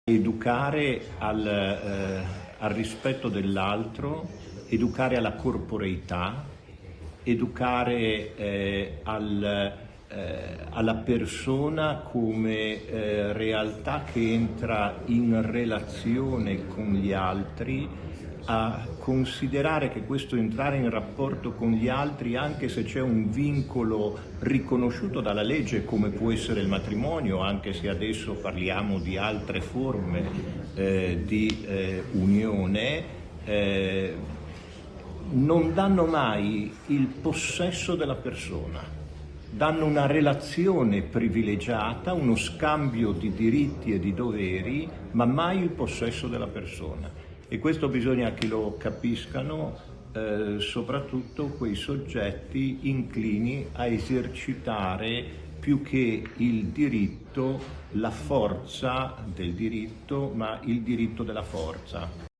Educare al rispetto dell'altro, educare alla corporeità, educare alla persona come realtà che entra in relazione con gli altri, a considerare che questo entrare in rapporto con gli altri, anche se c'è un vincolo riconosciuto dalla legge come può essere il matrimonio, anche se adesso parliamo di altre forme di unione, non danno mai il possesso della persona, danno una relazione privilegiata, uno scambio di diritti e di doveri, ma mai il possesso della persona. E questo bisogna che lo capiscano soprattutto quei soggetti inclini a esercitare più che il diritto, la forza del diritto, ma il diritto della forza.